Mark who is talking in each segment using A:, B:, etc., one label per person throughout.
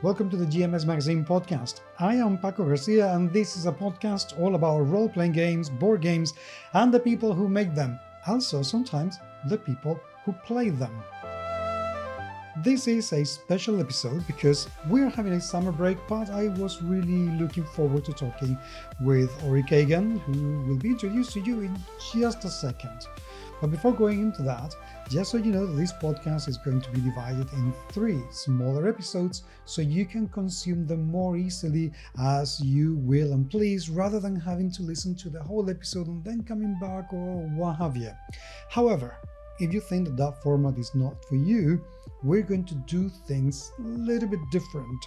A: Welcome to the GMS Magazine podcast. I am Paco Garcia, and this is a podcast all about role-playing games, board games, and the people who make them. Also, sometimes the people who play them. This is a special episode because we're having a summer break, but I was really looking forward to talking with Ori Kagan, who will be introduced to you in just a second. But before going into that, just so you know, this podcast is going to be divided in 3 smaller episodes so you can consume them more easily as you will and please, rather than having to listen to the whole episode and then coming back or what have you. However, if you think that that format is not for you, we're going to do things a little bit different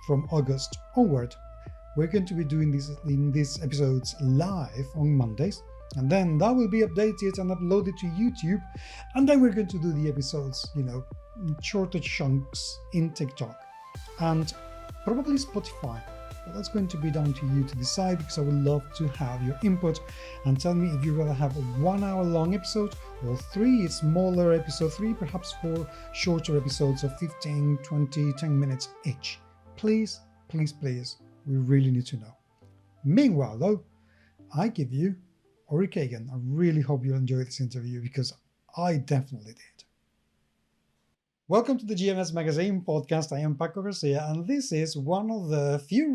A: from August onward. We're going to be doing these episodes live on Mondays, and then that will be updated and uploaded to YouTube. And then we're going to do the episodes, in shorter chunks in TikTok and probably Spotify. But that's going to be down to you to decide, because I would love to have your input and tell me if you'd rather have a 1 hour long episode or 3 smaller episodes, 3 perhaps 4 shorter episodes of 15, 20, 10 minutes each. Please, please, please, we really need to know. Meanwhile, though, I give you Ori Kagan. I really hope you'll enjoy this interview, because I definitely did. Welcome to the GMS Magazine podcast. I am Paco Garcia, and this is one of the few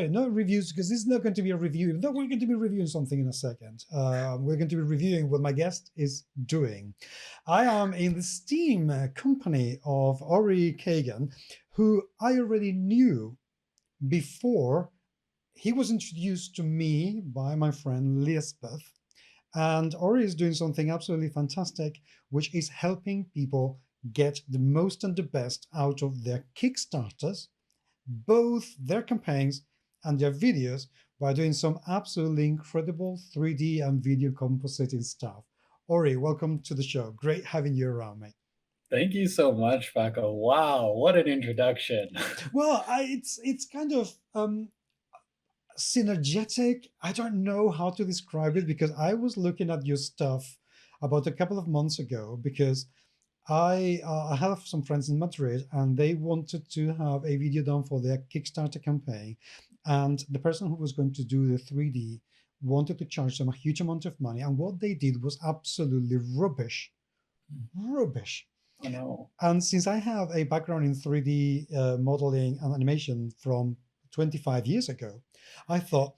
A: not reviews, because this is not going to be a review. No, we're going to be reviewing something in a second. We're going to be reviewing what my guest is doing. I am in the Steam company of Ori Kagan, who I already knew before he was introduced to me by my friend Lisbeth. And Ori is doing something absolutely fantastic, which is helping people get the most and the best out of their Kickstarters, both their campaigns and their videos, by doing some absolutely incredible 3D and video compositing stuff. Ori, welcome to the show. Great having you around, mate.
B: Thank you so much, Paco. Wow, what an introduction.
A: Well, it's kind of synergetic. I don't know how to describe it, because I was looking at your stuff about a couple of months ago, because I have some friends in Madrid, and they wanted to have a video done for their Kickstarter campaign, and the person who was going to do the 3D wanted to charge them a huge amount of money, and what they did was absolutely rubbish. Rubbish.
B: Oh no.
A: And since I have a background in 3D modeling and animation from 25 years ago, I thought,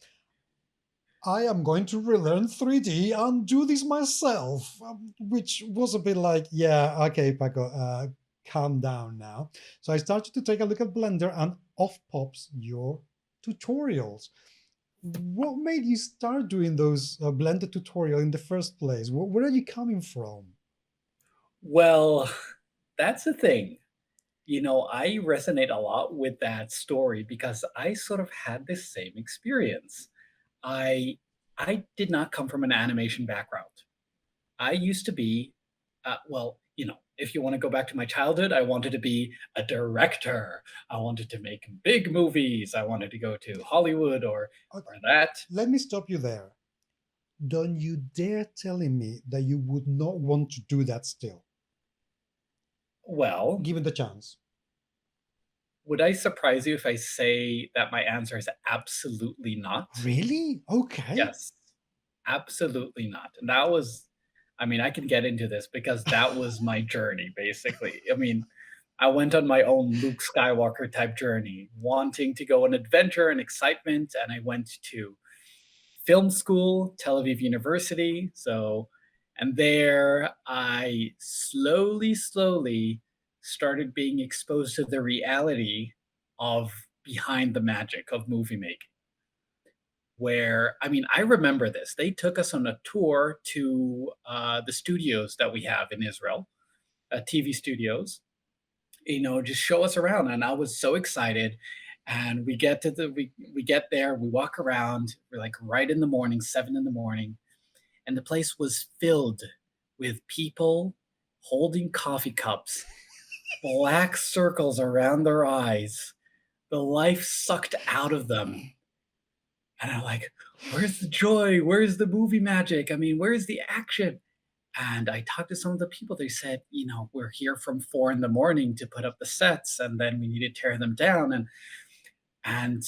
A: I am going to relearn 3D and do this myself, which was a bit like, yeah, okay, Paco, calm down now. So I started to take a look at Blender, and off pops your tutorials. What made you start doing those Blender tutorial in the first place? Where are you coming from?
B: Well, that's the thing. I resonate a lot with that story because I sort of had this same experience. I I did not come from an animation background. I used to be, if you want to go back to my childhood, I wanted to be a director. I wanted to make big movies. I wanted to go to Hollywood
A: Uh,
B: or that.
A: Let me stop you there. Don't you dare telling me that you would not want to do that still,
B: Well,
A: given the chance.
B: would I surprise you if I say that my answer is absolutely not?
A: Really? Okay.
B: Yes, absolutely not. And that was, I can get into this because that was my journey, basically. I went on my own Luke Skywalker type journey, wanting to go on adventure and excitement. And I went to film school, Tel Aviv University. And there I slowly started being exposed to the reality of behind the magic of movie making. Where, I remember this. They took us on a tour to the studios that we have in Israel, TV studios, just show us around. And I was so excited. And we get there, we walk around, we're like right in the morning, 7 in the morning, and the place was filled with people holding coffee cups, black circles around their eyes, the life sucked out of them. And I'm like, where's the joy? Where's the movie magic? Where's the action? And I talked to some of the people. They said, we're here from 4 in the morning to put up the sets, and then we need to tear them down. And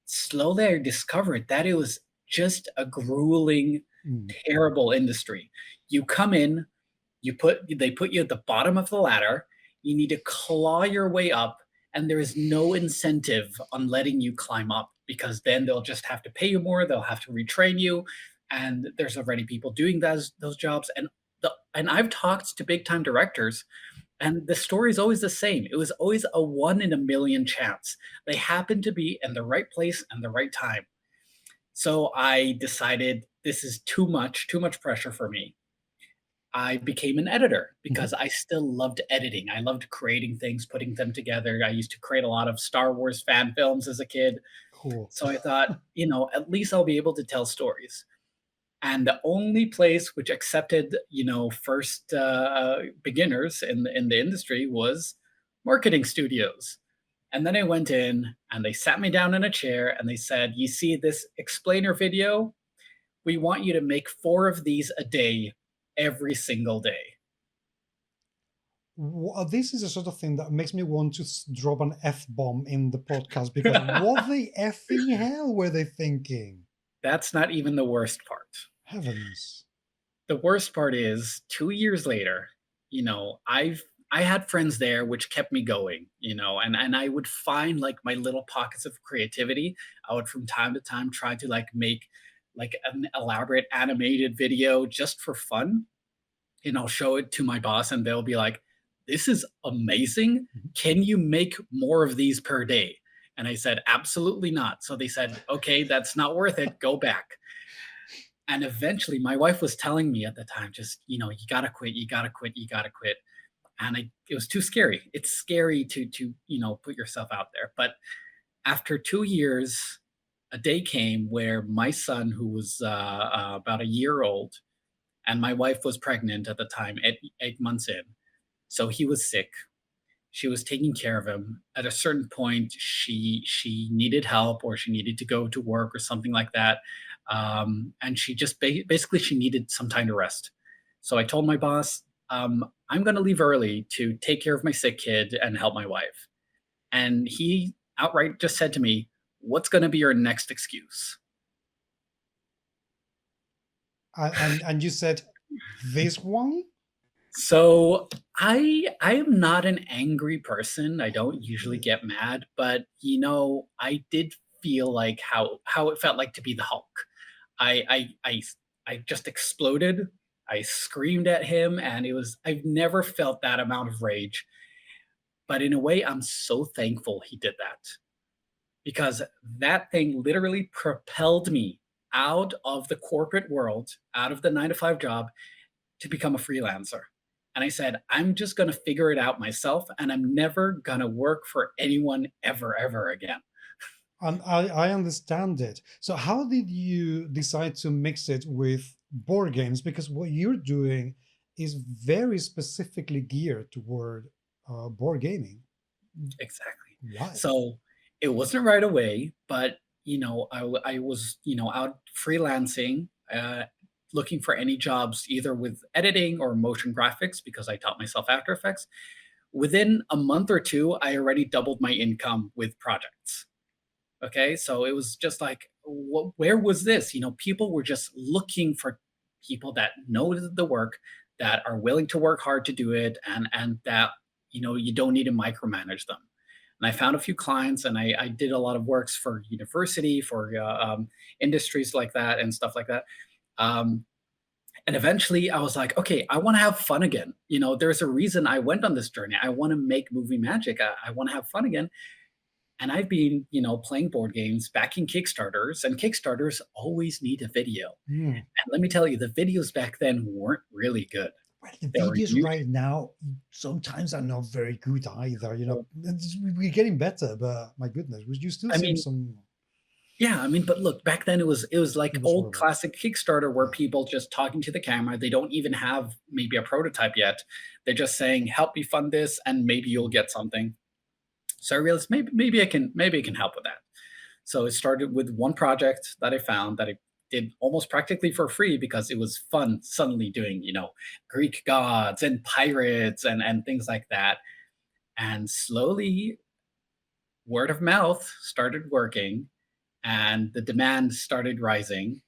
B: slowly I discovered that it was just a grueling,
A: Mm.
B: terrible industry. You come in, they put you at the bottom of the ladder. You need to claw your way up, and there is no incentive on letting you climb up, because then they'll just have to pay you more. They'll have to retrain you, and there's already people doing those jobs. And I've talked to big time directors, and the story is always the same. It was always a 1 in a million chance. They happened to be in the right place and the right time. So I decided this is too much pressure for me. I became an editor
A: Mhm.
B: because I still loved editing. I loved creating things, putting them together. I used to create a lot of Star Wars fan films as a kid.
A: Cool.
B: So I thought, at least I'll be able to tell stories. And the only place which accepted, first beginners in the industry was marketing studios. And then I went in and they sat me down in a chair and they said, "You see this explainer video? We want you to make 4 of these a day, every single day."
A: This is the sort of thing that makes me want to drop an F bomb in the podcast because what the effing hell were they thinking?
B: That's not even the worst part.
A: Heavens.
B: The worst part is 2 years later, I had friends there which kept me going, and I would find like my little pockets of creativity. I would from time to time try to like make like an elaborate animated video just for fun, and I'll show it to my boss and they'll be like, "This is amazing.
A: Mhm.
B: Can you make more of these per day?" And I said, "Absolutely not." So they said, "Okay, that's not worth it. Go back." And eventually my wife was telling me at the time, just, "You gotta quit, you gotta quit, you gotta quit." And it was too scary. It's scary to, put yourself out there. But after 2 years, a day came where my son, who was about a year old, and my wife was pregnant at the time, 8 months in. So he was sick. She was taking care of him. At a certain point, she needed help, or she needed to go to work or something like that, and she just basically she needed some time to rest. So I told my boss, "I'm going to leave early to take care of my sick kid and help my wife." And he outright just said to me, "What's going to be your next excuse?"
A: And you said this one?
B: So I am not an angry person. I don't usually get mad, but I did feel like how it felt like to be the Hulk. I I I I just exploded. I screamed at him, and I've never felt that amount of rage. But in a way, I'm so thankful he did that, because that thing literally propelled me out of the corporate world, out of the 9 to 5 job, to become a freelancer. And I said, "I'm just going to figure it out myself, and I'm never going to work for anyone ever, ever again."
A: And I understand it. So how did you decide to mix it with board games? Because what you're doing is very specifically geared toward board gaming.
B: Exactly.
A: Why?
B: So it wasn't right away, but I was out freelancing, looking for any jobs either with editing or motion graphics, because I taught myself After Effects. Within a month or two, I already doubled my income with projects. Okay, so it was just like, where was this? People were just looking for people that know the work, that are willing to work hard to do it, and that you don't need to micromanage them. And I found a few clients, and I did a lot of works for university, for industries like that and stuff like that. Um, and eventually, I was like, okay, I want to have fun again. There's a reason I went on this journey. I want to make movie magic. I want to have fun again. And I've been, playing board games, backing Kickstarters, and Kickstarters always need a video.
A: Hmm.
B: And let me tell you, the videos back then weren't really good.
A: Well, the
B: They were
A: videos
B: usually,
A: right now sometimes are not very good either. We're getting better, but my goodness, would you still
B: I
A: see
B: mean,
A: some?
B: yeah, I mean, but look, back then it was like
A: It was
B: old
A: horrible.
B: classic Kickstarter where
A: Yeah.
B: people just talking to the camera. They don't even have maybe a prototype yet. They're just saying, "Help me fund this, and maybe you'll
A: Mm.
B: get something." So I realized maybe I can help with that. So it started with one project that I found that I did almost practically for free because it was fun suddenly doing, Greek gods and pirates and things like that. And slowly, word of mouth started working and the demand started rising.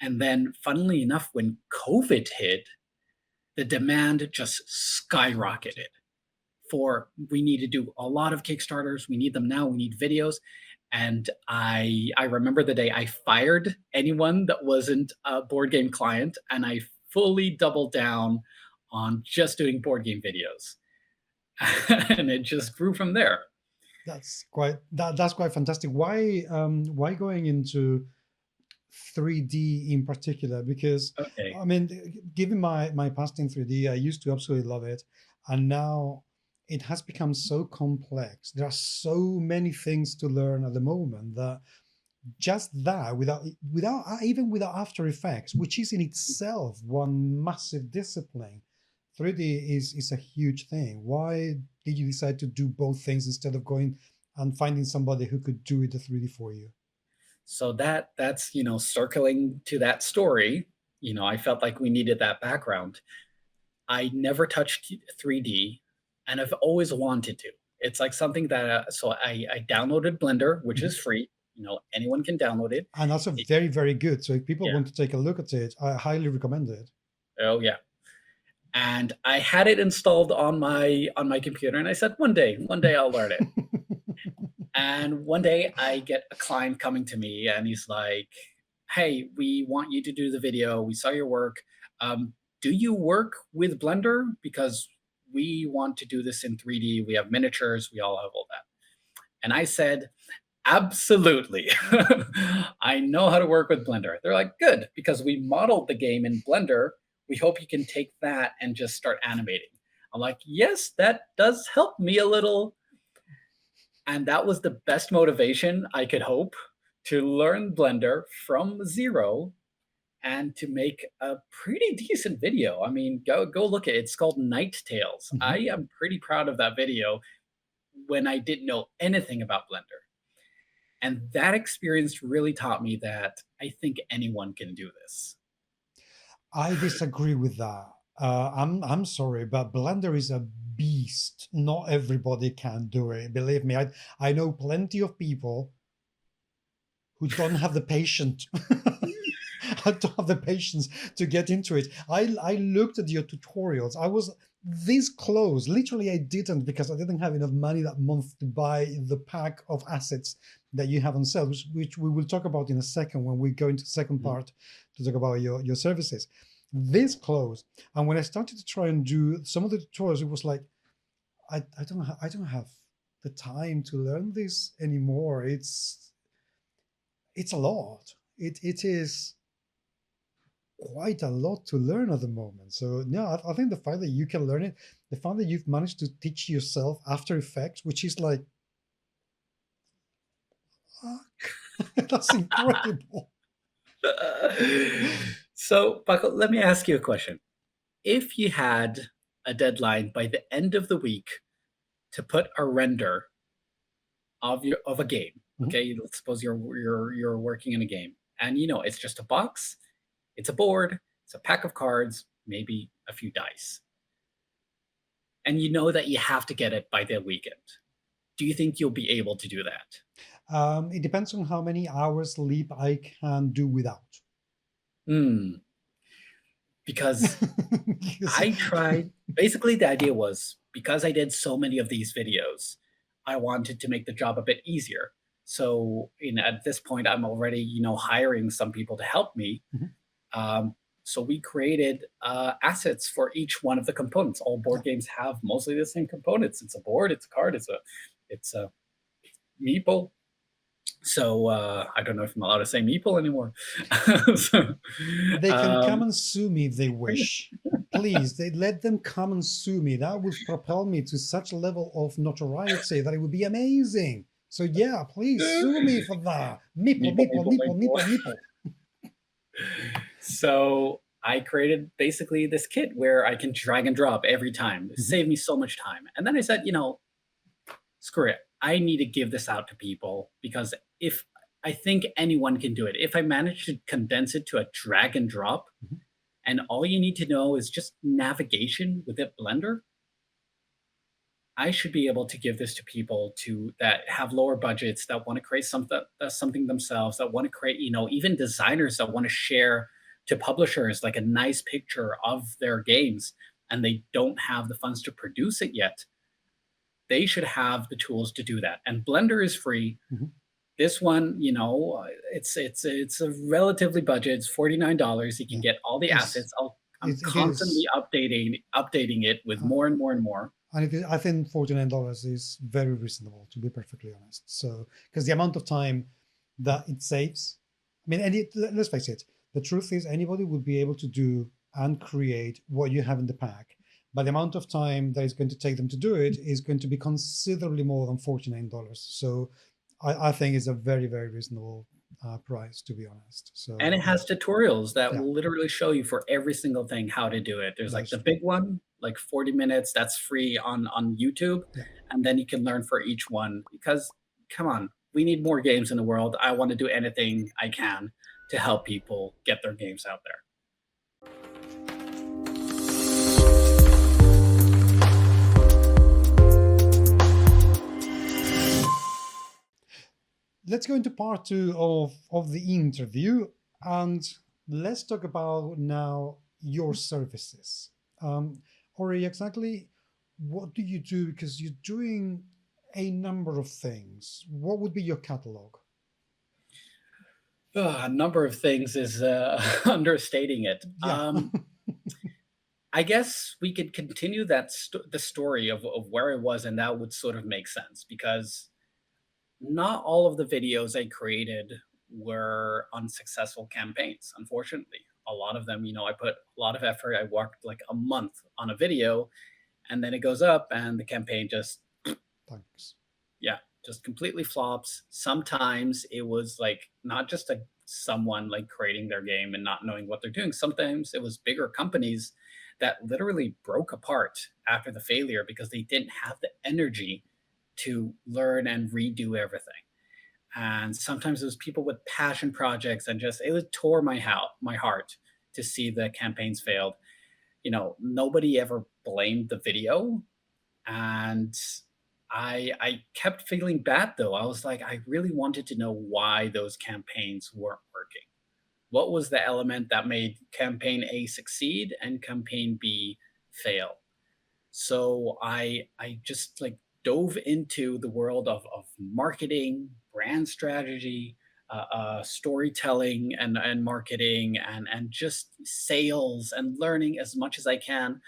B: And then, funnily enough, when COVID hit, the demand just skyrocketed. For we need to do a lot of Kickstarters. We need them now. We need videos. And I remember the day I fired anyone that wasn't a board game client, and I fully doubled down on just doing board game videos. And it just grew from there.
A: That's quite fantastic. Why going into 3D in particular? Because
B: Okay.
A: I mean, given my past in 3D, I used to absolutely love it, and now it has become so complex. There are so many things to learn at the moment that just that without After Effects, which is in itself one massive discipline, 3D is a huge thing. Why did you decide to do both things instead of going and finding somebody who could do it the 3D for you?
B: So that's circling to that story. I felt like we needed that background. I never touched 3D, and I've always wanted to. It's like something that so I downloaded Blender, which is free. Anyone can download it.
A: And also very, very good. So if people
B: Yeah.
A: want to take a look at it, I highly recommend it.
B: Oh yeah. And I had it installed on my computer, and I said one day I'll learn it. And one day I get a client coming to me, and he's like, "Hey, we want you to do the video. We saw your work. Do you work with Blender? Because we want to do this in 3D. We have miniatures. We all have all that." And I said, "Absolutely. I know how to work with Blender." They're like, "Good, because we modeled the game in Blender. We hope you can take that and just start animating." I'm like, "Yes, that does help me a little." And that was the best motivation I could hope, to learn Blender from zero and to make a pretty decent video. I mean, go look at it. It's called Night Tales. I am pretty proud of that video when I didn't know anything about Blender. And that experience really taught me that I think anyone can do this.
A: I disagree with that. I'm sorry, but Blender is a beast. Not everybody can do it. Believe me, I know plenty of people who don't have the patience. I don't have the patience to get into it. I looked at your tutorials. I was this close. Literally, I didn't, because I didn't have enough money that month to buy the pack of assets that you have on sale, which we will talk about in a second when we go into the second part to talk about your services. This close. And when I started to try and do some of the tutorials, it was like, I don't have the time to learn this anymore. It's a lot. It is quite a lot to learn at the moment. So no, I think the fact that you can learn it, the fact that you've managed to teach yourself After Effects, which is like, that's incredible.
B: So, Paco, let me ask you a question. If you had a deadline by the end of the week to put a render of a game, okay? Let's suppose you're working in a game, and it's just a box, it's a board, it's a pack of cards, maybe a few dice, and you know that you have to get it by the weekend. Do you think you'll be able to do that?
A: It depends on how many hours sleep I can do without.
B: Because I tried. Basically, the idea was, because I did so many of these videos, I wanted to make the job a bit easier. So at this point, I'm already hiring some people to help me. So we created assets for each one of the components. All board games have mostly the same components. It's a board, it's a card, it's a meeple. So I don't know if I'm allowed to say meeple anymore. So,
A: they can come and sue me if they wish. Please, they let them come and sue me. That would propel me to such a level of notoriety that it would be amazing. So yeah, please sue me for that. Meeple.
B: So I created basically this kit where I can drag and drop every time. It saved me so much time. And then I said, screw it. I need to give this out to people, because if I think anyone can do it. If I manage to condense it to a drag and drop,
A: Mhm.
B: and all you need to know is just navigation within Blender, I should be able to give this to people to that have lower budgets, that want to create something themselves, that want to create, even designers that want to share to publishers like a nice picture of their games and they don't have the funds to produce it yet. They should have the tools to do that. And Blender is free.
A: Mhm.
B: This one, it's a relatively budget. It's $49. You can
A: Yeah.
B: get all the
A: It's
B: assets. I'm
A: it
B: constantly
A: is,
B: updating it with
A: uh,
B: more and more and more.
A: and I think $49 is very reasonable, to be perfectly honest. So, because the amount of time that it saves, I mean, let's face it, the truth is anybody would be able to do and create what you have in the pack, but the amount of time that it's going to take them to do it is going to be considerably more than $49. So, I think it's a very, very reasonable price, to be honest.
B: And
A: So,
B: it has tutorials that
A: yeah,
B: will literally show you for every single thing how to do it. There's like
A: that's
B: the
A: true.
B: big one, like 40 minutes, that's free on YouTube,
A: Yeah.
B: and then you can learn for each one because come on, we need more games in the world. I want to do anything I can to help people get their games out there.
A: Let's go into part two of the interview, and let's talk about now your services. Ori, exactly what do you do? Because you're doing a number of things. What would be your catalog?
B: A number of things is understating it.
A: Yeah.
B: I guess we could continue the story of where I was, and that would sort of make sense because not all of the videos I created were unsuccessful campaigns, unfortunately. A lot of them, I put a lot of effort. I worked like a month on a video, and then it goes up, and the campaign just,
A: Thanks.
B: yeah, just completely flops. Sometimes it was like not just someone like creating their game and not knowing what they're doing. Sometimes it was bigger companies that literally broke apart after the failure because they didn't have the energy to learn and redo everything. And sometimes it was people with passion projects and just it would tore my heart to see the campaigns failed. Nobody ever blamed the video, and I kept feeling bad though. I was like, I really wanted to know why those campaigns weren't working. What was the element that made campaign A succeed and campaign B fail? So I just like dove into the world of marketing, brand strategy, storytelling, and marketing, and just sales and learning as much as I can.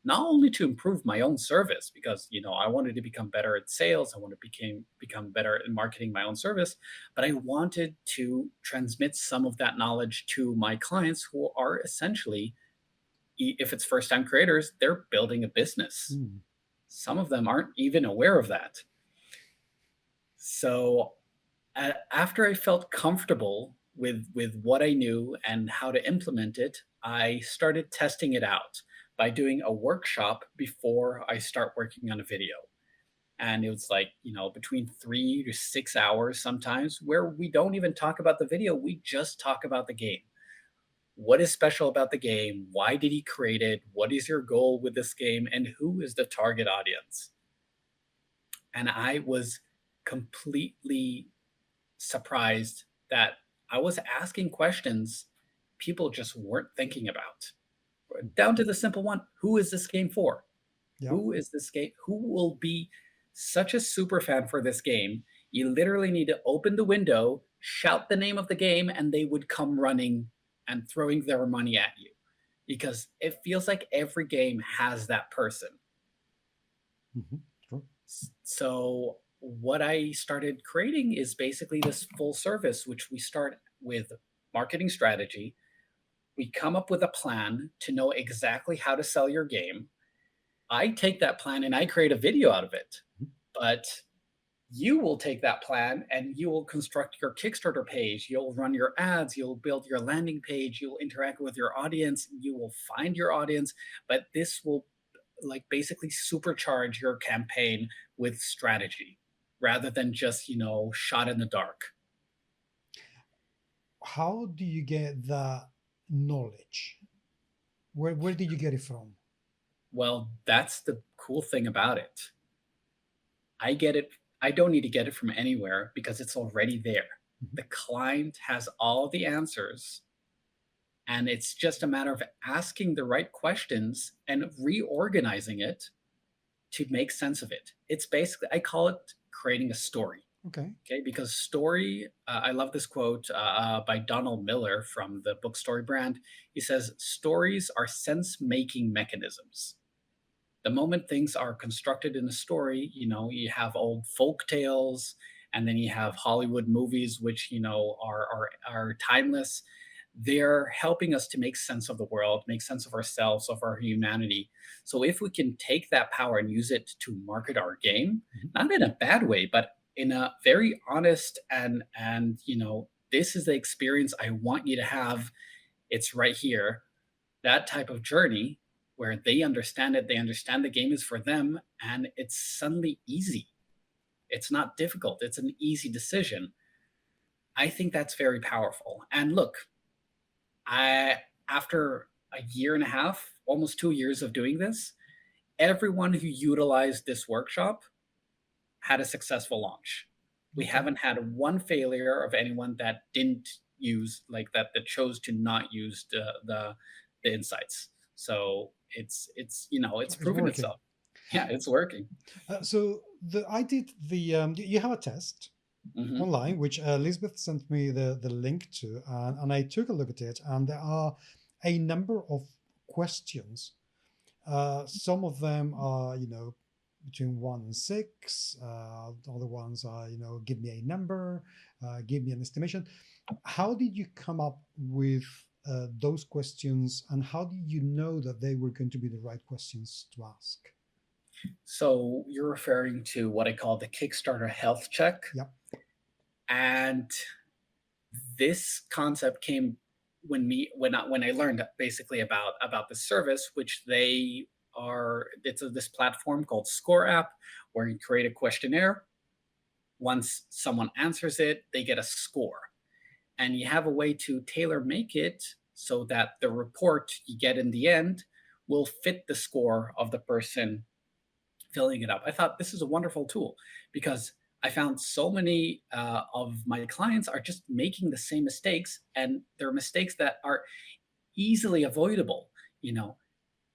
B: Not only to improve my own service because I wanted to become better at sales, I want to become better at marketing my own service, but I wanted to transmit some of that knowledge to my clients who are essentially, if it's first time creators, they're building a business.
A: Hmm.
B: Some of them aren't even aware of that. So after I felt comfortable with what I knew and how to implement it, I started testing it out by doing a workshop before I start working on a video. And it was like, between 3 to 6 hours sometimes where we don't even talk about the video. We just talk about the game. What is special about the game? Why did he create it? What is your goal with this game? And who is the target audience? And I was completely surprised that I was asking questions people just weren't thinking about. Down to the simple one, who is this game for?
A: Yeah.
B: Who is this game? Who will be such a super fan for this game? You literally need to open the window, shout the name of the game, and they would come running and throwing their money at you because it feels like every game has that person.
A: Mm-hmm. True.
B: So what I started creating is basically this full service, which we start with marketing strategy. We come up with a plan to know exactly how to sell your game. I take that plan and I create a video out of it.
A: Mhm.
B: But you will take that plan and you will construct your Kickstarter page. You'll run your ads. You'll build your landing page. You'll interact with your audience. You will find your audience. But this will like basically supercharge your campaign with strategy rather than just, shot in the dark.
A: how do you get that knowledge? Where did you get it from?
B: Well, that's the cool thing about it. I get it. I don't need to get it from anywhere because it's already there.
A: Mhm.
B: The client has all the answers, and it's just a matter of asking the right questions and reorganizing it to make sense of it. It's basically, I call it creating a story.
A: Okay.
B: Okay, because story, I love this quote by Donald Miller from the book Story Brand. He says, stories are sense making mechanisms. The moment things are constructed in a story, you have old folk tales, and then you have Hollywood movies, which are timeless. They're helping us to make sense of the world, make sense of ourselves, of our humanity. So if we can take that power and use it to market our game,
A: Mhm.
B: not in a bad way, but in a very honest and this is the experience I want you to have. It's right here, that type of journey where they understand it, they understand the game is for them, and it's suddenly easy. It's not difficult, it's an easy decision. I think that's very powerful. And look, I after a year and a half, almost 2 years of doing this, everyone who utilized this workshop had a successful launch. We
A: Okay.
B: haven't had one failure of anyone that didn't use like that chose to not use the insights. So it's
A: It's
B: proven
A: working.
B: itself. Yeah, it's working.
A: So I did the you have a test
B: Hmm.
A: online which Elizabeth sent me the link to, and I took a look at it, and there are a number of questions. Some of them are, between 1 and 6. Other ones are, give me a number, give me an estimation. How did you come up with those questions, and how did you know that they were going to be the right questions to ask?
B: So you're referring to what I call the Kickstarter health check,
A: Yep.
B: and this concept came when I learned basically about the service, which this platform called Score App, where you create a questionnaire. Once someone answers it, they get a score, and you have a way to tailor make it so that the report you get in the end will fit the score of the person filling it up. I thought this is a wonderful tool because I found so many of my clients are just making the same mistakes, and they're mistakes that are easily avoidable. You know,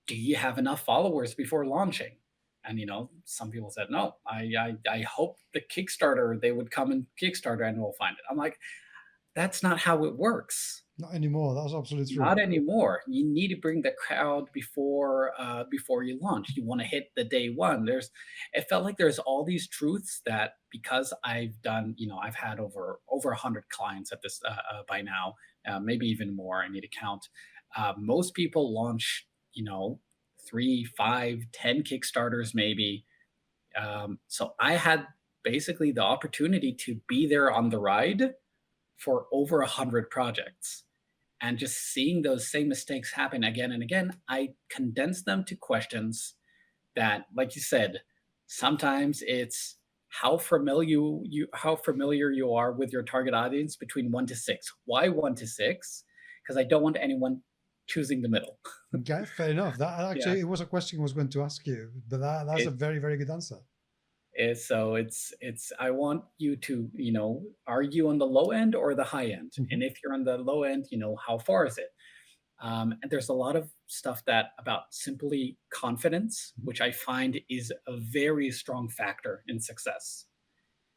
B: do you have enough followers before launching? And some people said no. I hope the Kickstarter they would come and Kickstarter and we'll find it. I'm like, that's not how it works.
A: Not anymore. That's absolutely true.
B: Not anymore. You need to bring the crowd before you launch. You want to hit the day one. It felt like there's all these truths that because I've done, I've had over 100 clients at this by now, maybe even more. I need to count. Most people launch, 3, 5, 10 Kickstarters maybe. So I had basically the opportunity to be there on the ride for over 100 projects, and just seeing those same mistakes happen again and again, I condense them to questions that, like you said, sometimes it's how familiar you are with your target audience between 1 to 6. Why 1 to 6? Because I don't want anyone choosing the middle.
A: Okay, fair enough. That
B: Yeah,
A: actually, it was a question I was going to ask you, but that's a
B: it's
A: very, very good answer.
B: it's I want you to are you on the low end or the high end?
A: Mhm.
B: And if you're on the low end, how far is it? And there's a lot of stuff that about simply confidence,
A: Mhm.
B: which I find is a very strong factor in success.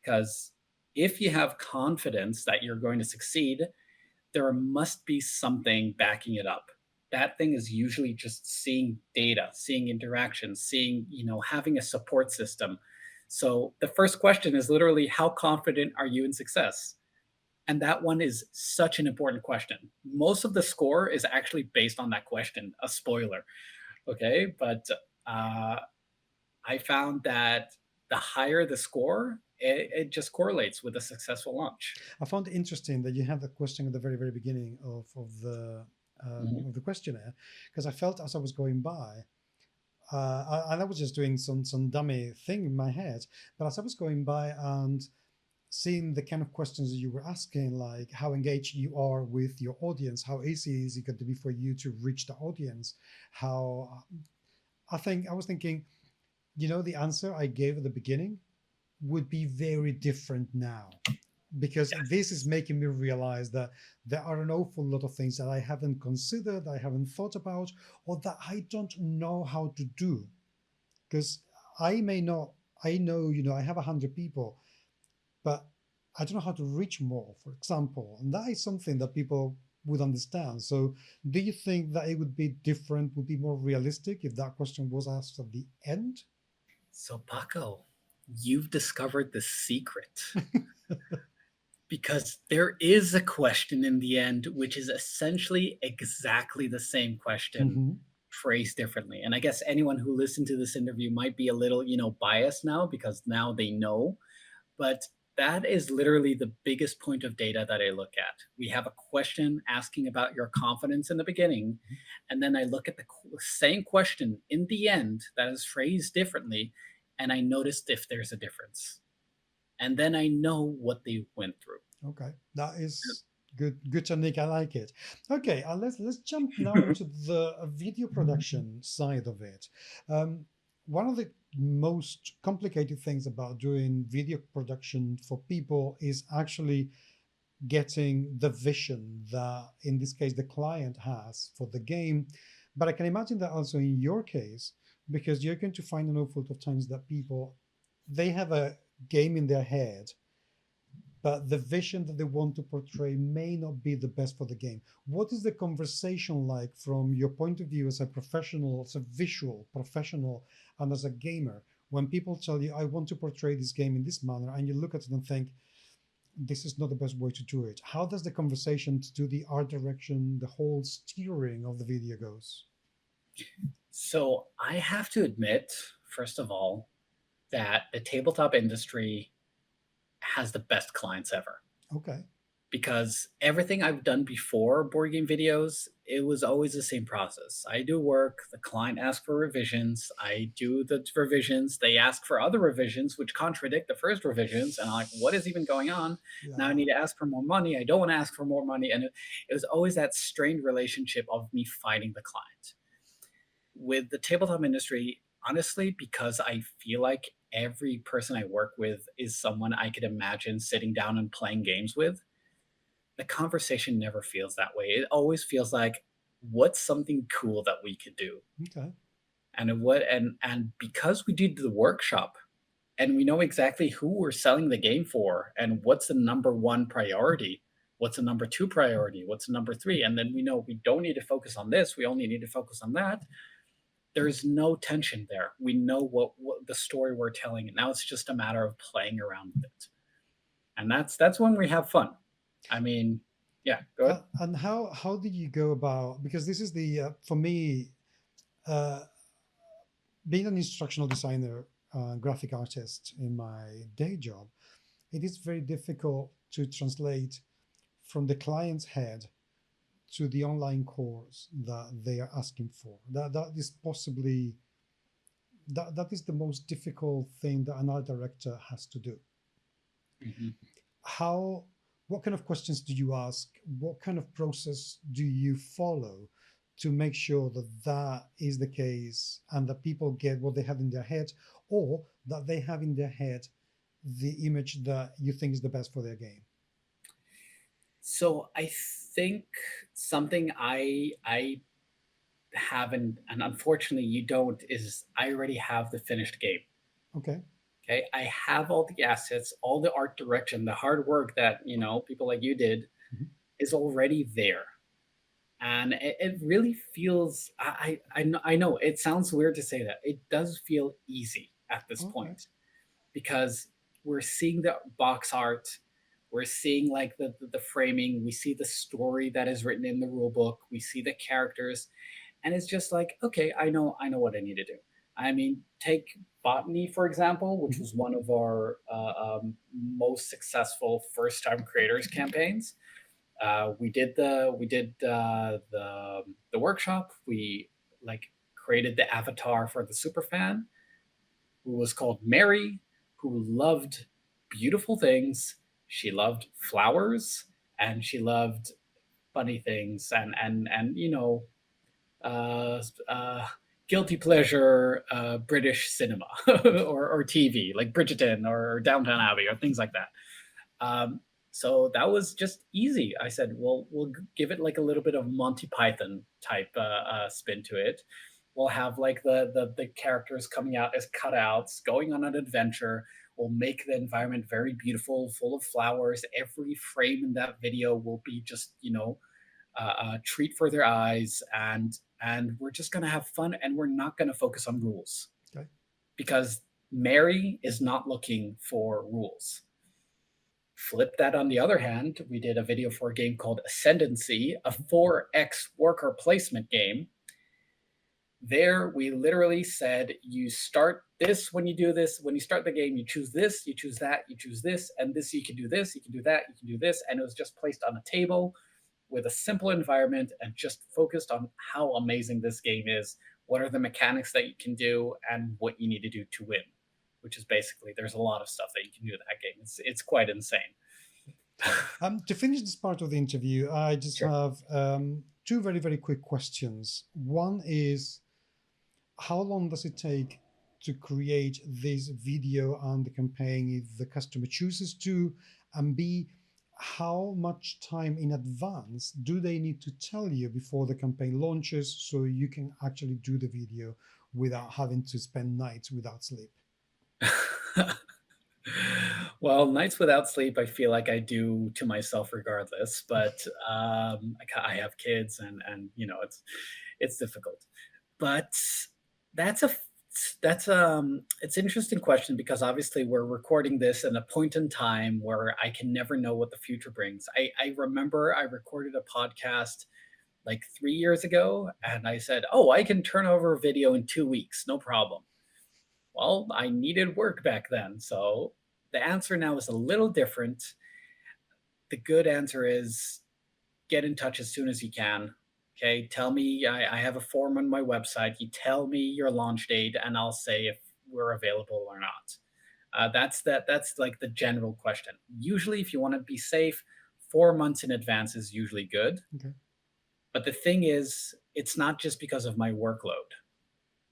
B: Because if you have confidence that you're going to succeed, there must be something backing it up. That thing is usually just seeing data, seeing interactions, having a support system. So the first question is literally, how confident are you in success? And that one is such an important question. Most of the score is actually based on that question, a spoiler. Okay. But uh, I found that the higher the score, it just correlates with a successful launch.
A: I found it interesting that you had the question at the very, very beginning
B: Mhm.
A: of the questionnaire, because I felt as I was going by, and I was just doing some dummy thing in my head, but as I was going by and seeing the kind of questions that you were asking, like how engaged you are with your audience, how easy is it going to be for you to reach the audience, how I was thinking, the answer I gave at the beginning would be very different now, because this is
B: Yes.
A: making me realize that there are an awful lot of things that I haven't considered, I haven't thought about, or that I don't know how to do. Because I may not, I know, I have 100 people, but I don't know how to reach more, for example. And that is something that people would understand. So, do you think that it would be different, would be more realistic if that question was asked at the end?
B: So, Paco, you've discovered the secret because there is a question in the end, which is essentially exactly the same question
A: Hmm.
B: phrased differently. And I guess anyone who listened to this interview might be a little, biased now because now they know. But that is literally the biggest point of data that I look at. We have a question asking about your confidence in the beginning, and then I look at the same question in the end that is phrased differently, and I noticed if there's a difference. And then I know what they went through.
A: Okay, that is good. Good technique. I like it. Okay, let's jump now into the video production side of it. Um, One of the most complicated things about doing video production for people is actually getting the vision that, in this case, the client has for the game. But I can imagine that also in your case, because you're going to find an awful lot of times that people, they have a game in their head, but the vision that they want to portray may not be the best for the game. What is the conversation like from your point of view as a professional, as a visual professional, and as a gamer, when people tell you, I want to portray this game in this manner, and you look at it and think, this is not the best way to do it? How does the conversation to do the art direction, the whole steering of the video goes?
B: So I have to admit, first of all, that the tabletop industry has the best clients ever.
A: Okay.
B: Because everything I've done before board game videos, it was always the same process. I do work, the client asks for revisions, I do the revisions, they ask for other revisions which contradict the first revisions, and I'm like, what is even going on? Now I
A: Yeah.
B: need to ask for more money. I don't want to ask for more money. And it was always that strained relationship of me fighting the client. With the tabletop industry, honestly, because I feel like every person I work with is someone I could imagine sitting down and playing games with, the conversation never feels that way. It always feels like, what's something cool that we could do?
A: Okay.
B: And because we did the workshop and we know exactly who we're selling the game for and what's the number one priority, what's the number two priority, what's the number three, and then we know we don't need to focus on this, we only need to focus on that. There's no tension there. We know what the story we're telling, and now it's just a matter of playing around with it. And that's when we have fun. I mean, yeah, go ahead.
A: And how do you go about, because this is the for me, uh, being an instructional designer, graphic artist in my day job, it is very difficult to translate from the client's head to the online course that they are asking for. That is possibly, that is the most difficult thing that an art director has to do.
B: Mhm.
A: How, what kind of questions do you ask? What kind of process do you follow to make sure that that is the case and that people get what they have in their head, or that they have in their head the image that you think is the best for their game?
B: So I think something I haven't, and unfortunately you don't, is I already have the finished game.
A: Okay.
B: Okay, I have all the assets, all the art direction, the hard work that people like you did
A: Mhm.
B: is already there, and it really feels. I know it sounds weird to say that. It does feel easy at this
A: Okay.
B: point because we're seeing the box art, we're seeing like the framing, we see the story that is written in the rule book, we see the characters, and it's just like, okay, I know what I need to do. I mean, take botany for example, which
A: Mhm.
B: was one of our most successful first time creators campaigns. We did the workshop. We like created the avatar for the super fan, who was called Mary, who loved beautiful things She loved flowers, and she loved funny things, and uh, uh, guilty pleasure British cinema or TV, like Bridgerton or Downton Abbey or things like that. Um, so that was just easy. I said, well, we'll give it like a little bit of Monty Python type spin to it. We'll have like the characters coming out as cutouts, going on an adventure. We'll make the environment very beautiful, full of flowers. Every frame in that video will be just a treat for their eyes, and we're just gonna have fun, and we're not gonna focus on rules
A: Okay.
B: because Mary is not looking for rules. Flip that on the other hand, we did a video for a game called Ascendancy, a 4X worker placement game. There, we literally said, you start this when you do this. When you start the game, you choose this, you choose that, you choose this, and this, you can do this, you can do that, you can do this. And it was just placed on a table with a simple environment and just focused on how amazing this game is, what are the mechanics that you can do, and what you need to do to win, which is basically, there's a lot of stuff that you can do in that game. It's quite insane.
A: To finish this part of the interview, I just
B: Sure.
A: have two very, very quick questions. One is, how long does it take to create this video and the campaign if the customer chooses to? And B, how much time in advance do they need to tell you before the campaign launches so you can actually do the video without having to spend nights without sleep?
B: Well, nights without sleep, I feel like I do to myself regardless. But I have kids, and it's difficult. But that's a it's an interesting question because obviously we're recording this in a point in time where I can never know what the future brings. I remember I recorded a podcast like 3 years ago, and I said, "Oh, I can turn over a video in 2 weeks, no problem." Well, I needed work back then. So the answer now is a little different. The good answer is get in touch as soon as you can. Okay. Tell me, I have a form on my website. You tell me your launch date, and I'll say if we're available or not. That's like the general question. Usually, if you want to be safe, 4 months in advance is usually good.
A: Okay.
B: But the thing is, it's not just because of my workload.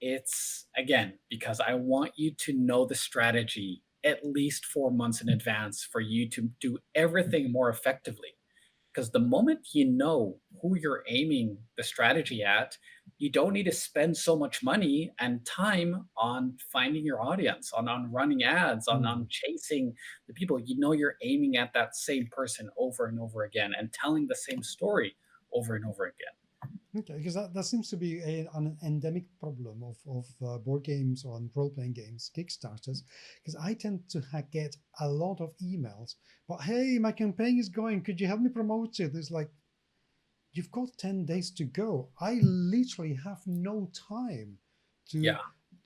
B: It's again because I want you to know the strategy at least 4 months in advance for you to do everything more effectively. Because the moment you know who you're aiming the strategy at, you don't need to spend so much money and time on finding your audience, on running ads, on chasing the people. You know you're aiming at that same person over and over again and telling the same story over and over again.
A: Okay, because that seems to be an endemic problem of board games or role-playing games, Kickstarters, because I tend to get a lot of emails, but hey, my campaign is going, could you help me promote it? It's like, you've got 10 days to go. I literally have no time to
B: Yeah.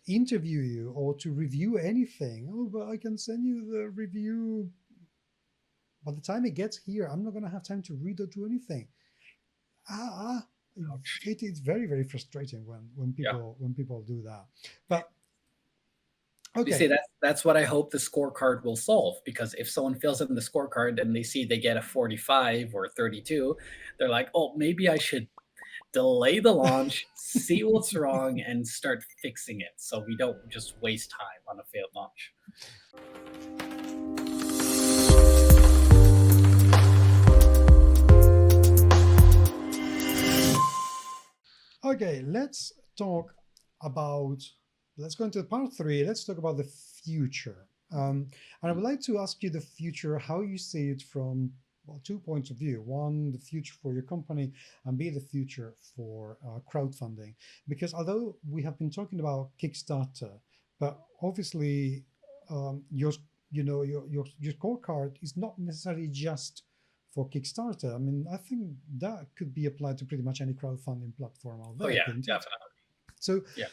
A: interview you or to review anything. Oh, but I can send you the review. By the time it gets here, I'm not going to have time to read or do anything. It's very, very frustrating when people do that. But okay,
B: you see, that's what I hope the scorecard will solve. Because if someone fills in the scorecard and they see they get a 45 or 32, they're like, "Oh, maybe I should delay the launch, see what's wrong, and start fixing it, so we don't just waste time on a failed launch."
A: Okay, let's go into part 3. Let's talk about the future. And I would like to ask you the future, how you see it from 2 points of view. One, the future for your company, and B, the future for crowdfunding. Because although we have been talking about Kickstarter, but obviously your scorecard is not necessarily just for Kickstarter. I mean, I think that could be applied to pretty much any crowdfunding platform out there.
B: Oh yeah, definitely.
A: So,
B: yeah.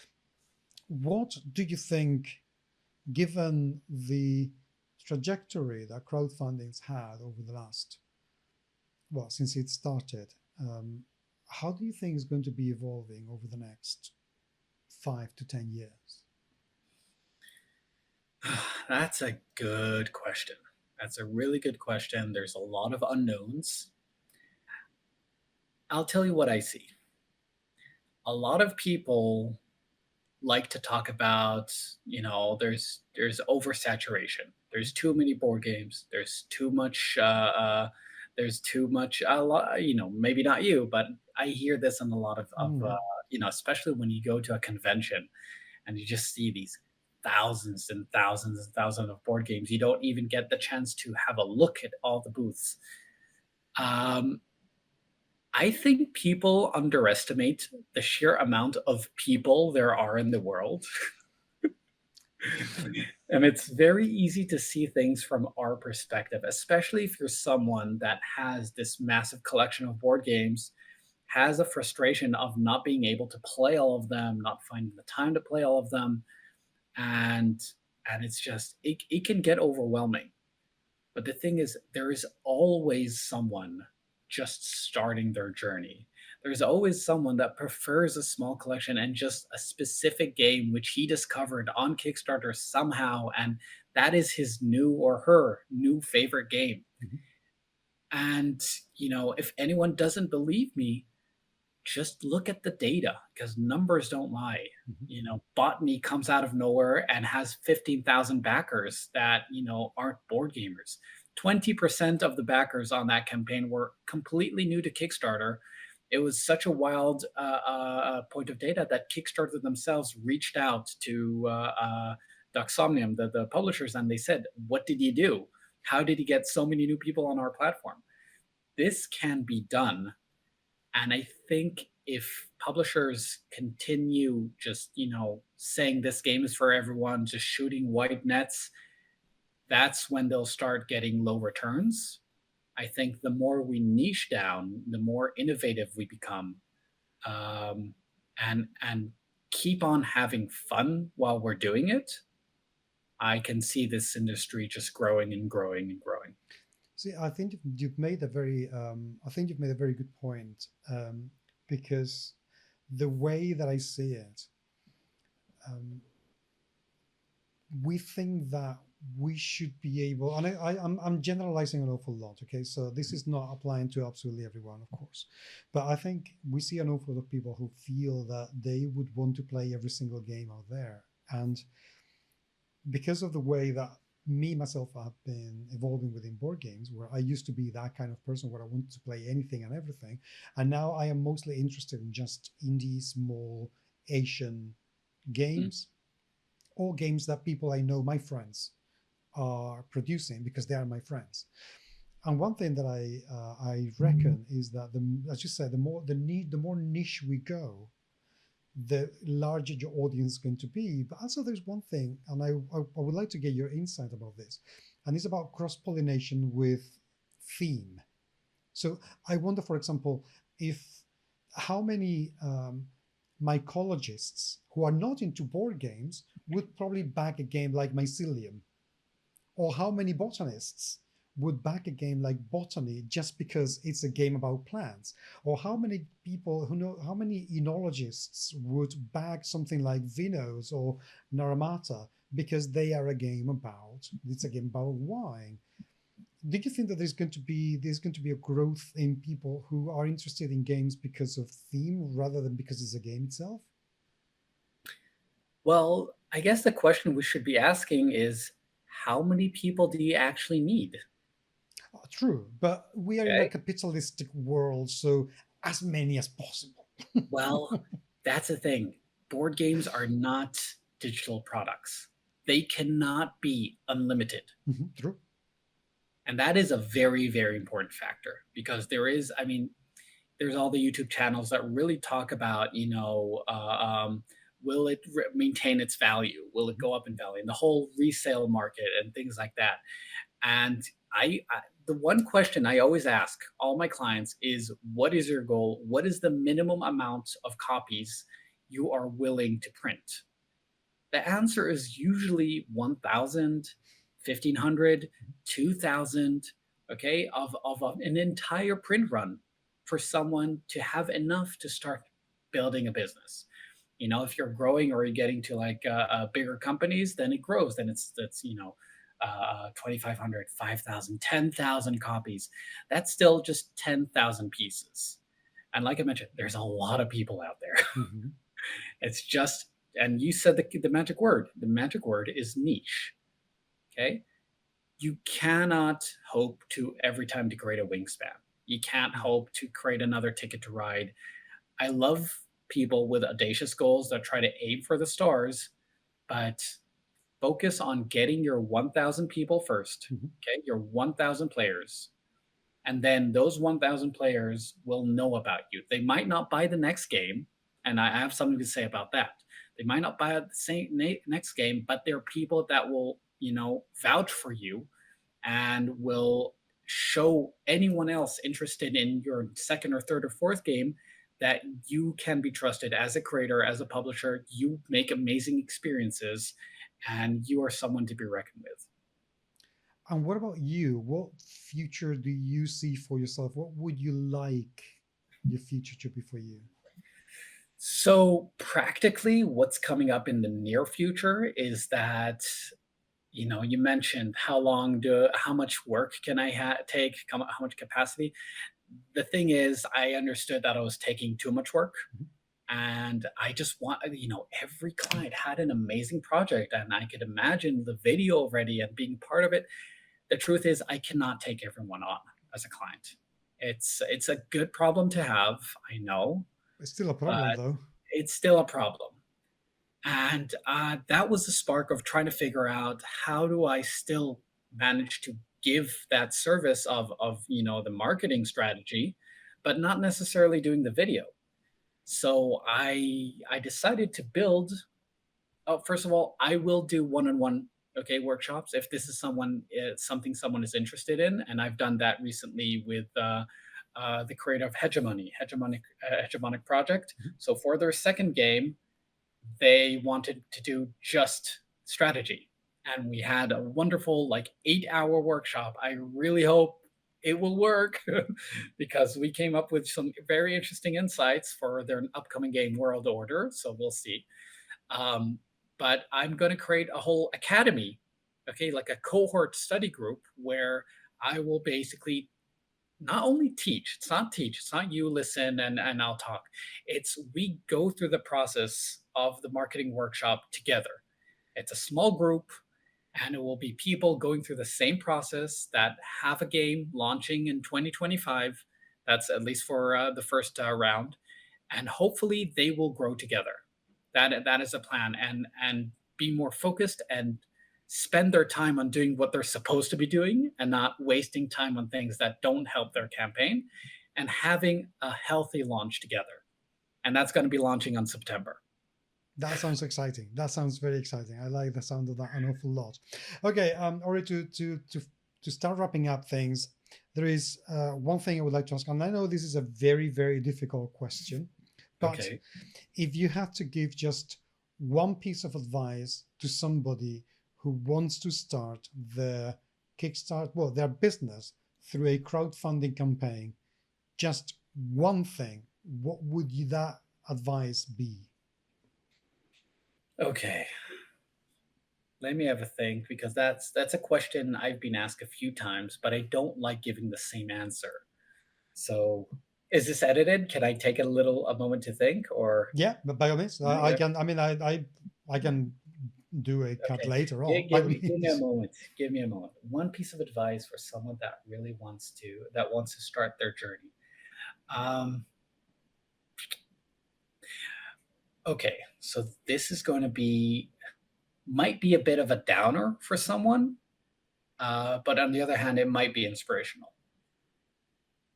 A: What do you think, given the trajectory that crowdfunding's had over the last, since it started, how do you think it's going to be evolving over the next 5 to 10 years?
B: That's a good question. That's a really good question. There's a lot of unknowns. I'll tell you what I see. A lot of people like to talk about, there's oversaturation. There's too many board games. There's too much. A lot, maybe not you, but I hear this in a lot of
A: Mm.
B: especially when you go to a convention and you just see these thousands and thousands and thousands of board games. You don't even get the chance to have a look at all the booths. Um, I think people underestimate the sheer amount of people there are in the world. And it's very easy to see things from our perspective, especially if you're someone that has this massive collection of board games, has a frustration of not being able to play all of them, not finding the time to play all of them, and it's just it can get overwhelming. But the thing is, there is always someone just starting their journey. There's always someone that prefers a small collection and just a specific game which he discovered on Kickstarter somehow, and that is his new or her new favorite game.
A: Mhm.
B: And, if anyone doesn't believe me, just look at the data because numbers don't lie.
A: Mhm.
B: Botany comes out of nowhere and has 15,000 backers that, aren't board gamers. 20% of the backers on that campaign were completely new to Kickstarter. It was such a wild point of data that Kickstarter themselves reached out to Doxomnium, the publishers, and they said, "What did you do? How did you get so many new people on our platform?" This can be done, and I think if publishers continue just, saying this game is for everyone, just shooting wide nets, that's when they'll start getting low returns. I think the more we niche down, the more innovative we become, um, and keep on having fun while we're doing it. I can see this industry just growing and growing and growing.
A: See, I think you've made a very, I think you've made a very good point, because the way that I see it, um, we think that we should be able, and I'm generalizing an awful lot. Okay, so this is not applying to absolutely everyone, of course, but I think we see an awful lot of people who feel that they would want to play every single game out there, and because of the way that me myself have been evolving within board games, where I used to be that kind of person where I wanted to play anything and everything, and now I am mostly interested in just indie small Asian
B: Mm.
A: games, or games that people I know, my friends, are producing because they are my friends. And one thing that I reckon is that the, as you said, the more niche we go, the larger your audience is going to be. But also, there's one thing, and I would like to get your insight about this, and it's about cross pollination with theme. So I wonder, for example, if how many mycologists who are not into board games would probably back a game like Mycelium, or how many botanists would back a game like Botany just because it's a game about plants, or how many people who know, how many enologists would back something like Vinos or Naramata because they are a game about, it's a game about wine. Do you think that there's going to be a growth in people who are interested in games because of theme rather than because it's a game itself?
B: Well, I guess the question we should be asking is, how many people do you actually need?
A: True, but we are in a
B: Okay.
A: capitalistic world, so as many as possible.
B: Well, that's the thing. Board games are not digital products. They cannot be unlimited.
A: True.
B: And that is a very, very important factor because there's all the YouTube channels that really talk about, will it maintain its value? Will it go up in value? And the whole resale market and things like that. And the one question I always ask all my clients is, what is your goal? What is the minimum amount of copies you are willing to print? The answer is usually 1,000, 1,500, 2,000, okay, of an entire print run for someone to have enough to start building a business. If you're growing or you're getting to like bigger companies, then it grows. Then it's 2,500, 5,000, 10,000 copies. That's still just 10,000 pieces. And like I mentioned, there's a lot of people out there.
A: Mm-hmm.
B: It's just, and you said the magic word. The magic word is niche. Okay. You cannot hope to every time to create a wingspan. You can't hope to create another Ticket to Ride. I love people with audacious goals that try to aim for the stars, but focus on getting your 1,000 people 1st.
A: Mm-hmm.
B: Okay, your 1,000 players, and then those 1,000 players will know about you. They might not buy the next game, and I have something to say about that. They might not buy the same next game, but there are people that will, vouch for you and will show anyone else interested in your second or third or fourth game that you can be trusted as a creator, as a publisher. You make amazing experiences, and you are someone to be reckoned with.
A: And what about you? What future do you see for yourself? What would you like your future to be for you?
B: So practically what's coming up in the near future is that, you mentioned how much work can I take, how much capacity. The thing is, I understood that I was taking too much work.
A: Mhm.
B: And I just want, every client had an amazing project, and I could imagine the video already and being part of it. The truth is, I cannot take everyone on as a client. It's a good problem to have, I know,
A: It's still a problem,
B: but
A: though.
B: it's still a problem. And that was the spark of trying to figure out, how do I still manage to give that service of the marketing strategy, but not necessarily doing the video. So I decided to build. Oh, first of all, I will do one-on-one, okay, workshops if this is something someone is interested in, and I've done that recently with the creator of Hegemonic Project.
A: Mhm.
B: So for their second game, they wanted to do just strategy, and we had a wonderful 8-hour workshop. I really hope it will work because we came up with some very interesting insights for their upcoming game, World Order. So we'll see. Um, but I'm going to create a whole academy, okay, like a cohort study group where I will basically not only teach, it's not you listen and I'll talk. It's we go through the process of the marketing workshop together. It's a small group, and it will be people going through the same process that have a game launching in 2025. That's at least for the first round, and hopefully they will grow together. That is a plan, and be more focused and spend their time on doing what they're supposed to be doing and not wasting time on things that don't help their campaign, and having a healthy launch together. And that's going to be launching on September.
A: That sounds exciting. That sounds very exciting. I like the sound of that an awful lot. Okay, Ori, to start wrapping up things, there is one thing I would like to ask, and I know this is a very, very difficult question, but
B: Okay.
A: if you had to give just one piece of advice to somebody who wants to start their their business through a crowdfunding campaign, just one thing, what would that advice be?
B: Okay. Let me have a think, because that's a question I've been asked a few times, but I don't like giving the same answer. So, is this edited? Can I take a moment to think, or
A: Yeah, but by all means, I
B: yeah,
A: can. I mean, I can do a cut
B: okay.
A: later on.
B: Gi-
A: By
B: Give
A: all
B: me give me a
A: means.
B: moment. Give me a moment. One piece of advice for someone that really wants to start their journey. Um, okay, so this is going to might be a bit of a downer for someone, but on the other hand, it might be inspirational.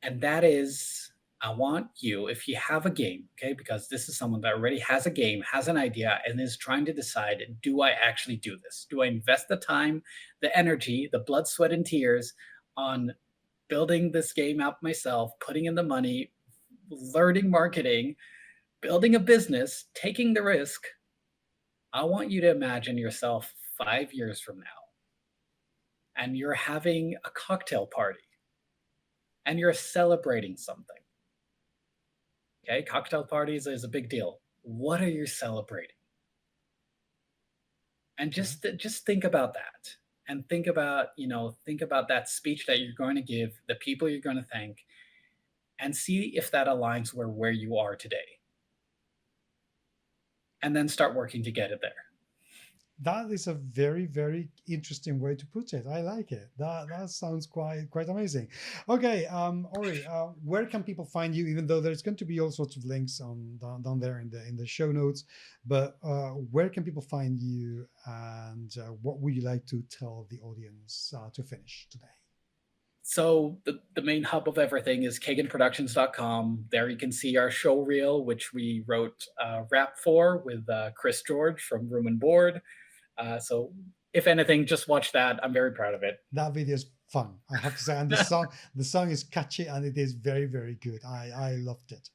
B: And that is, I want you, if you have a game, okay, because this is someone that already has a game, has an idea, and is trying to decide, do I actually do this? Do I invest the time, the energy, the blood, sweat, and tears on building this game out myself, putting in the money, learning marketing, building a business, taking the risk? I want you to imagine yourself 5 years from now, and you're having a cocktail party, and you're celebrating something. Okay, cocktail parties is a big deal. What are you celebrating? And just think about that. and think about, think about that speech that you're going to give, the people you're going to thank, and see if that aligns where you are today. And then start working to get it there.
A: That is a very, very interesting way to put it. I like it. That sounds quite amazing. Okay, Ori, where can people find you? Even though there's going to be all sorts of links on down there in the show notes, but where can people find you, and what would you like to tell the audience to finish today?
B: So the main hub of everything is kaganproductions.com. There you can see our show reel, which we wrote rap for with Chris George from Room and Board. So if anything, just watch that. I'm very proud of it.
A: That video is fun, I have to say, and the song is catchy and it is very, very good. I loved it.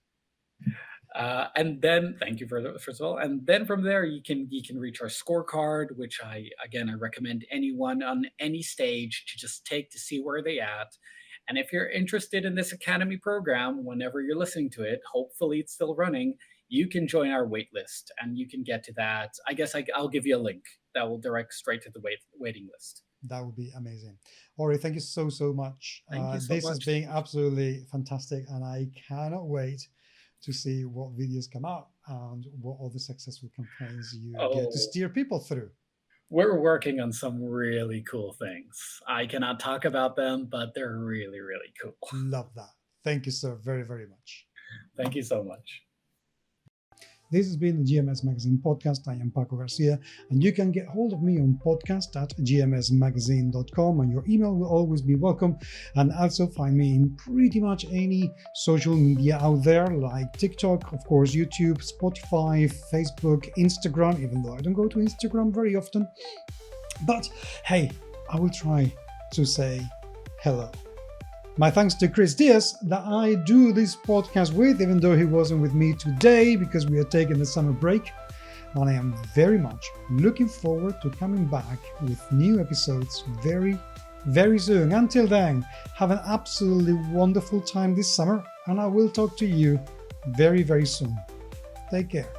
B: And then thank you first of all. And then from there you can reach our scorecard, which I recommend anyone on any stage to just take to see where they at. And if you're interested in this Academy program, whenever you're listening to it, hopefully it's still running, you can join our wait list and you can get to that. I guess I'll give you a link that will direct straight to the waiting list.
A: That would be amazing. Ori, thank you so much.
B: Thank you so
A: this
B: much.
A: has been absolutely fantastic, and I cannot wait to see what videos come out and what other successful campaigns you get to steer people through.
B: We're working on some really cool things. I cannot talk about them, but they're really, really cool.
A: Love that. Thank you, sir, very, very much.
B: Thank you so much.
A: This has been the GMS Magazine podcast. I am Paco Garcia, and you can get hold of me on podcast@gmsmagazine.com, and your email will always be welcome. And also find me in pretty much any social media out there, like TikTok, of course, YouTube, Spotify, Facebook, Instagram, even though I don't go to Instagram very often. But hey, I will try to say hello. My thanks to Chris Diaz that I do this podcast with, even though he wasn't with me today because we are taking the summer break. And I am very much looking forward to coming back with new episodes very, very soon. Until then, have an absolutely wonderful time this summer, and I will talk to you very, very soon. Take care.